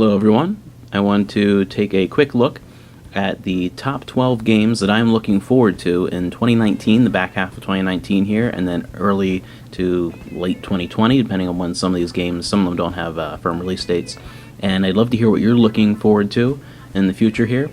Hello everyone. I want to take a quick look at the top 12 games that I'm looking forward to in 2019, the back half of 2019 here, and then early to late 2020, depending on when some of these games, some of them don't have firm release dates. And I'd love to hear what you're looking forward to in the future here.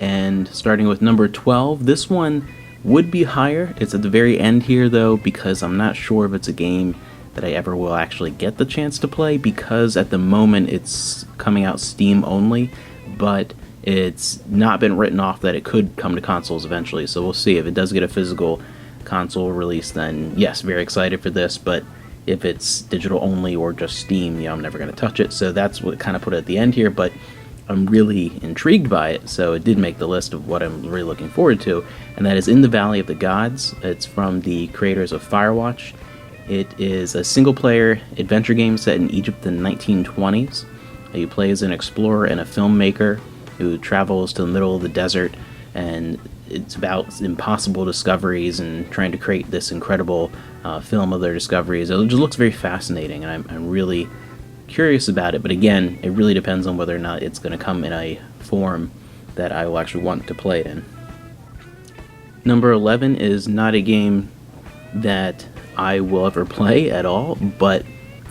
And starting with number 12, this one would be higher. It's at the very end here though, because I'm not sure if it's a game that I ever will actually get the chance to play, because at the moment it's coming out Steam only, but it's not been written off that it could come to consoles eventually, so we'll see. If it does get a physical console release, then yes, very excited for this, but if it's digital only or just Steam, I'm never going to touch it, so that's what kind of put it at the end here, but I'm really intrigued by it, so it did make the list of what I'm really looking forward to, and that is In the Valley of the Gods. It's from the creators of Firewatch. It is a single-player adventure game set in Egypt in the 1920s. You play as an explorer and a filmmaker who travels to the middle of the desert, and it's about impossible discoveries and trying to create this incredible film of their discoveries. It just looks very fascinating, and I'm really curious about it, but again, it really depends on whether or not it's going to come in a form that I will actually want to play it in. Number 11 is not a game that I will ever play at all, but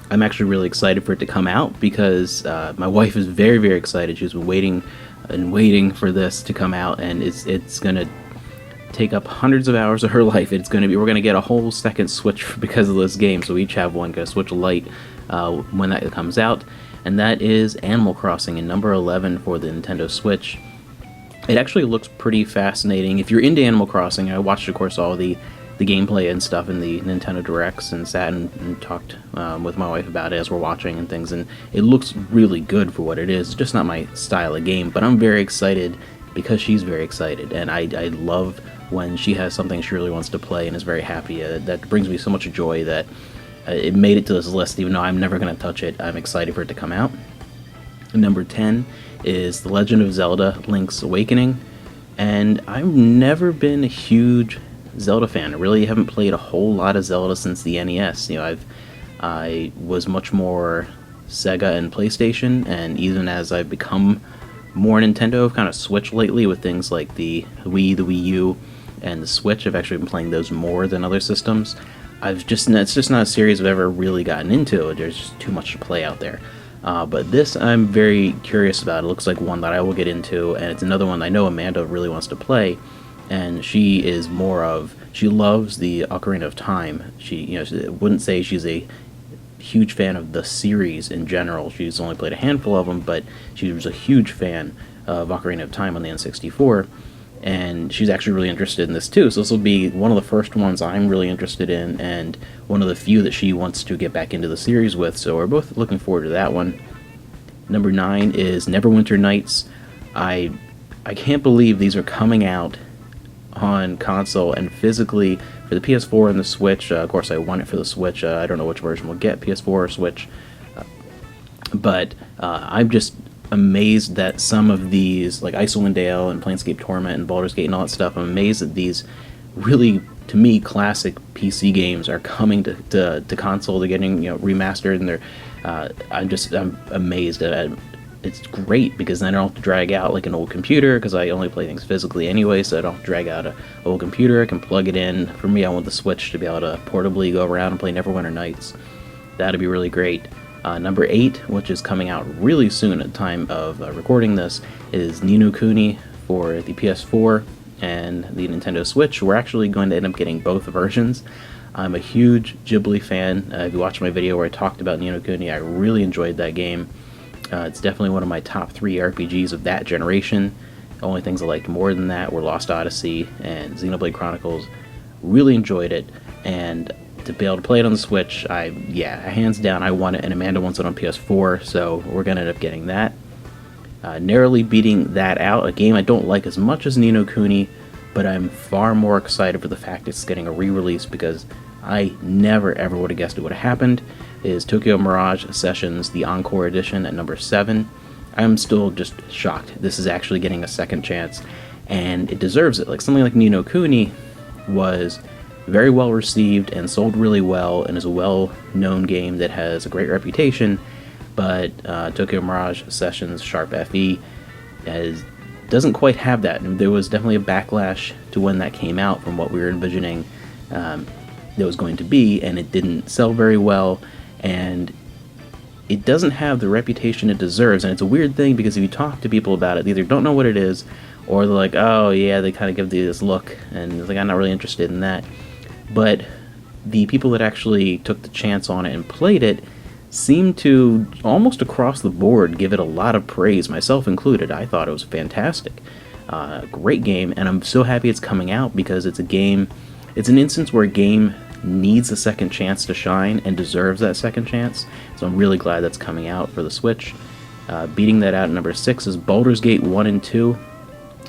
I'm actually really excited for it to come out because my wife is very, very excited. She's been waiting and waiting for this to come out, and it's going to take up hundreds of hours of her life. We're going to get a whole second Switch because of this game, so we each have one, get a Switch Lite when that comes out, and that is Animal Crossing in number 11 for the Nintendo Switch. It actually looks pretty fascinating. If you're into Animal Crossing, I watched, of course, all the gameplay and stuff in the Nintendo Directs and sat and talked with my wife about it as we're watching and things, and it looks really good for what it is. It's just not my style of game, but I'm very excited because she's very excited, and I love when she has something she really wants to play and is very happy. That brings me so much joy that it made it to this list, even though I'm never going to touch it. I'm excited for it to come out. Number 10 is The Legend of Zelda: Link's Awakening, and I've never been a huge Zelda fan. I really haven't played a whole lot of Zelda since the NES. I was much more Sega and PlayStation, and even as I've become more Nintendo, I've kind of switched lately with things like the Wii, the Wii U, and the Switch. I've actually been playing those more than other systems. It's just not a series I've ever really gotten into. There's just too much to play out there. But this I'm very curious about. It looks like one that I will get into, and it's another one I know Amanda really wants to play. And she loves the Ocarina of Time. She wouldn't say she's a huge fan of the series in general. She's only played a handful of them, but she was a huge fan of Ocarina of Time on the N64, and she's actually really interested in this too. So this will be one of the first ones I'm really interested in, and one of the few that she wants to get back into the series with, so we're both looking forward to that one. Number 9 is Neverwinter Nights. I can't believe these are coming out on console and physically for the PS4 and the Switch. Of course, I want it for the Switch. I don't know which version we'll get, PS4 or Switch. But I'm just amazed that some of these, like Icewind Dale and Planescape Torment and Baldur's Gate and all that stuff, I'm amazed that these really, to me, classic PC games are coming to console. They're getting remastered, and I'm amazed at it. It's great because then I don't have to drag out like an old computer, because I only play things physically anyway, so I don't have to drag out an old computer. I can plug it in. For me, I want the Switch to be able to portably go around and play Neverwinter Nights. That'd be really great. Number 8, which is coming out really soon at the time of recording this, is Ni no Kuni for the PS4 and the Nintendo Switch. We're actually going to end up getting both versions. I'm a huge Ghibli fan. If you watched my video where I talked about Ni no Kuni, I really enjoyed that game. It's definitely one of my top 3 RPGs of that generation. The only things I liked more than that were Lost Odyssey and Xenoblade Chronicles. Really enjoyed it, and to be able to play it on the Switch, hands down, I want it, and Amanda wants it on PS4, so we're going to end up getting that. Narrowly beating that out, a game I don't like as much as Ni no Kuni, but I'm far more excited for the fact it's getting a re-release, because I never ever would have guessed it would have happened, is Tokyo Mirage Sessions, the Encore Edition at number 7. I'm still just shocked. This is actually getting a second chance, and it deserves it. Like something like Ni no Kuni was very well received and sold really well, and is a well-known game that has a great reputation. but Tokyo Mirage Sessions Sharp FE doesn't quite have that. And there was definitely a backlash to when that came out from what we were envisioning it was going to be, and it didn't sell very well, and it doesn't have the reputation it deserves. And it's a weird thing, because if you talk to people about it, they either don't know what it is, or they're like, oh yeah, they kind of give you this look, and it's like, I'm not really interested in that. But the people that actually took the chance on it and played it seemed to, almost across the board, give it a lot of praise, myself included. I thought it was fantastic. Great game, and I'm so happy it's coming out, because it's an instance where a game needs a second chance to shine and deserves that second chance. So I'm really glad that's coming out for the Switch. Beating that out at number 6 is Baldur's Gate 1 and 2.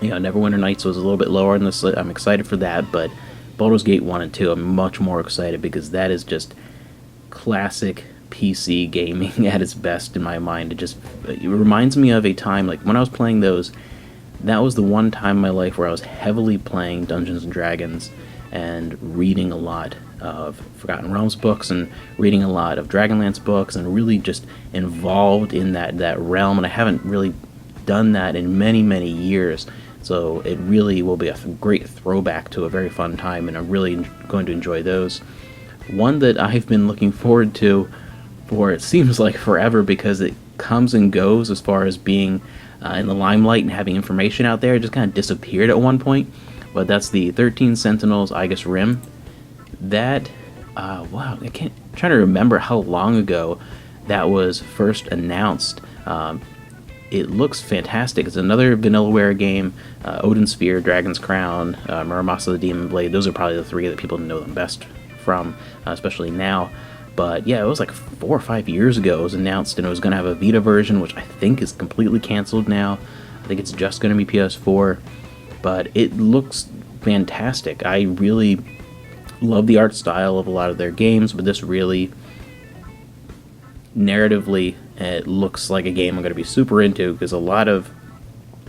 Neverwinter Nights was a little bit lower on this list. I'm excited for that, but Baldur's Gate 1 and 2, I'm much more excited, because that is just classic PC gaming at its best in my mind. It reminds me of a time, like when I was playing those, that was the one time in my life where I was heavily playing Dungeons & Dragons and reading a lot of Forgotten Realms books and reading a lot of Dragonlance books, and really just involved in that realm, and I haven't really done that in many, many years. So it really will be a great throwback to a very fun time, and I'm really going to enjoy those. One that I've been looking forward to for, it seems like forever, because it comes and goes as far as being in the limelight and having information out there. It just kind of disappeared at one point, but that's the 13 Sentinels Aegis Rim. That, wow, I'm trying to remember how long ago that was first announced. It looks fantastic. It's another Vanillaware game. Odin Sphere, Dragon's Crown, Muramasa the Demon Blade. Those are probably the three that people know them best from, especially now. But yeah, it was like 4 or 5 years ago it was announced, and it was going to have a Vita version, which I think is completely canceled now. I think it's just going to be PS4. But it looks fantastic. I really love the art style of a lot of their games, but this really, narratively, it looks like a game I'm going to be super into, because a lot of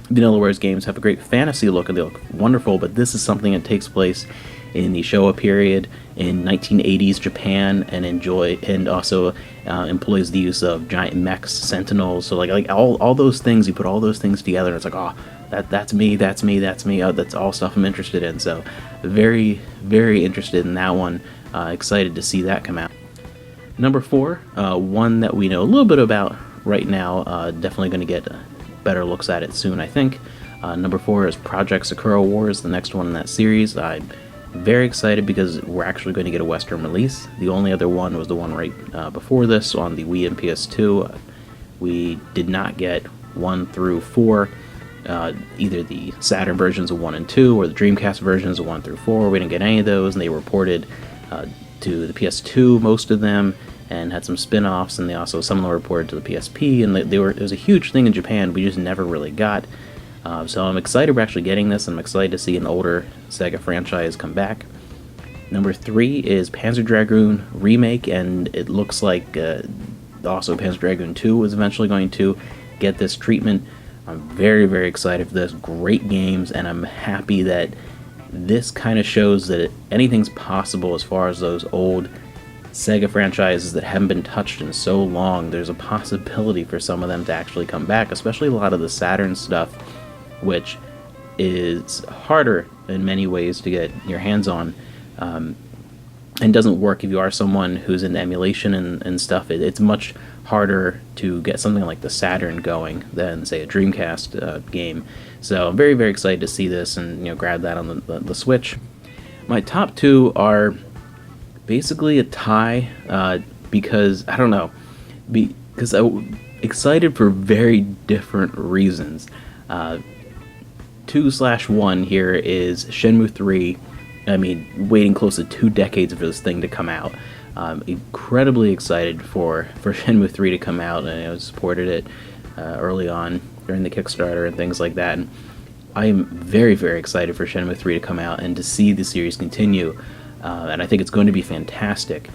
Vanillaware's games have a great fantasy look and they look wonderful, but this is something that takes place in the Showa period in 1980s Japan, and also employs the use of giant mechs, sentinels. So like all those things, you put all those things together, and it's like, oh, that's me. Oh, that's all stuff I'm interested in. So very, very interested in that one. Excited to see that come out. Number 4, one that we know a little bit about right now. Definitely going to get better looks at it soon, I think. Number 4 is Project Sakura Wars, the next one in that series. I'm very excited because we're actually going to get a Western release. The only other one was the one right before this on the Wii and PS2. We did not get 1 through 4. Either the Saturn versions of 1 and 2 or the Dreamcast versions of 1 through 4. We didn't get any of those, and they were ported to the PS2, most of them, and had some spin-offs, and some of them were ported to the PSP, and it was a huge thing in Japan we just never really got. So I'm excited we're actually getting this, and I'm excited to see an older Sega franchise come back. Number 3 is Panzer Dragoon Remake, and it looks like also Panzer Dragoon 2 is eventually going to get this treatment. I'm very, very excited for this. Great games, and I'm happy that this kind of shows that anything's possible as far as those old Sega franchises that haven't been touched in so long. There's a possibility for some of them to actually come back, especially a lot of the Saturn stuff, which is harder in many ways to get your hands on, and doesn't work if you are someone who's into emulation and stuff. It's much harder to get something like the Saturn going than, say, a Dreamcast game. So I'm very, very excited to see this and grab that on the Switch. My top 2 are basically a tie, because I don't know, because I'm excited for very different reasons. 2/1 here is Shenmue 3. I mean, waiting close to 2 decades for this thing to come out. Incredibly excited for Shenmue 3 to come out, and I supported it early on during the Kickstarter and things like that. And I am very, very excited for Shenmue 3 to come out and to see the series continue, and I think it's going to be fantastic.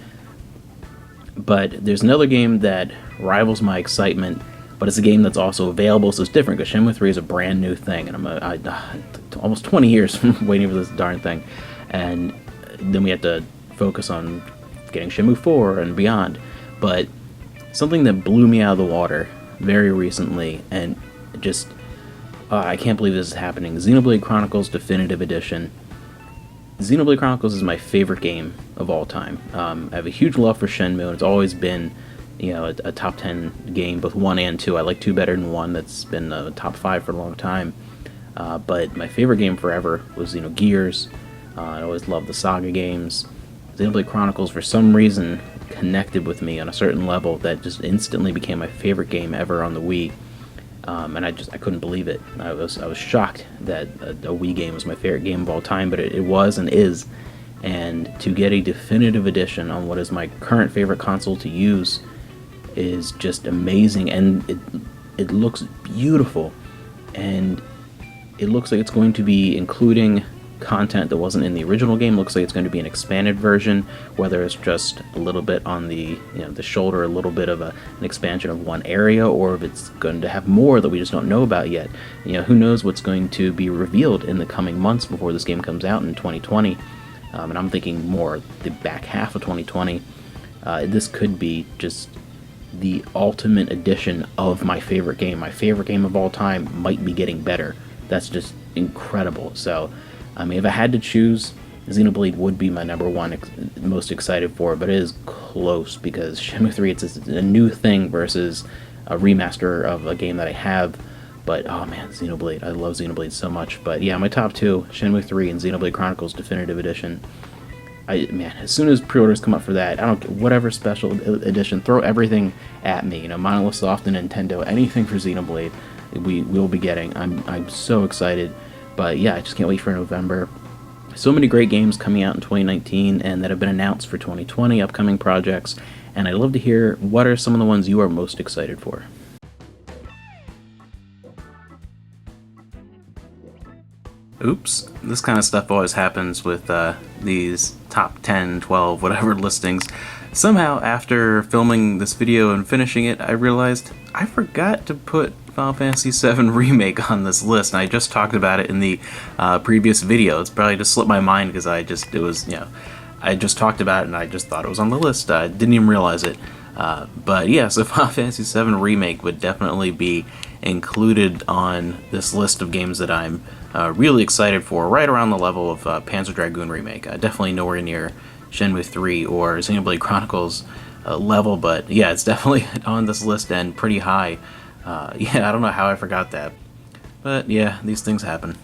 But there's another game that rivals my excitement, but it's a game that's also available, so it's different, because Shenmue 3 is a brand new thing, and I'm almost 20 years waiting for this darn thing. And then we have to focus on getting Shenmue 4 and beyond. But something that blew me out of the water very recently, and just I can't believe this is happening. Xenoblade Chronicles Definitive Edition. Xenoblade Chronicles is my favorite game of all time. I have a huge love for Shenmue, and it's always been, a top 10 game, both 1 and 2. I like 2 better than 1. That's been a top 5 for a long time. But my favorite game forever was Gears. I always loved the Saga games. Xenoblade Chronicles, for some reason, connected with me on a certain level that just instantly became my favorite game ever on the Wii. And I couldn't believe it. I was shocked that a Wii game was my favorite game of all time, but it was and is. And to get a definitive edition on what is my current favorite console to use is just amazing, and it looks beautiful, and it looks like it's going to be including content that wasn't in the original game. Looks like it's going to be an expanded version, whether it's just a little bit on the the shoulder, a little bit of an expansion of one area, or if it's going to have more that we just don't know about yet. Who knows what's going to be revealed in the coming months before this game comes out in 2020. And I'm thinking more the back half of 2020. This could be just the ultimate edition of my favorite game. My favorite game of all time might be getting better. That's just incredible. So, if I had to choose, Xenoblade would be my number one most excited for, but it is close because Shenmue 3, it's a new thing versus a remaster of a game that I have. But, oh man, Xenoblade. I love Xenoblade so much. But yeah, my top 2, Shenmue 3 and Xenoblade Chronicles Definitive Edition. As soon as pre-orders come up for that, I don't care, whatever special edition, throw everything at me. Monolith Soft and Nintendo, anything for Xenoblade, we will be getting. I'm so excited. But yeah, I just can't wait for November. So many great games coming out in 2019 and that have been announced for 2020, upcoming projects. And I'd love to hear what are some of the ones you are most excited for. Oops, this kind of stuff always happens with these top 10, 12, whatever listings. Somehow, after filming this video and finishing it, I realized I forgot to put Final Fantasy VII Remake on this list, and I just talked about it in the previous video. It's probably just slipped my mind because I just talked about it and I just thought it was on the list. I didn't even realize it. But yeah, so Final Fantasy VII Remake would definitely be included on this list of games that I'm really excited for, right around the level of Panzer Dragoon Remake. Definitely nowhere near Shenmue 3 or Xenoblade Chronicles level, but yeah, it's definitely on this list and pretty high. Yeah, I don't know how I forgot that. But yeah, these things happen.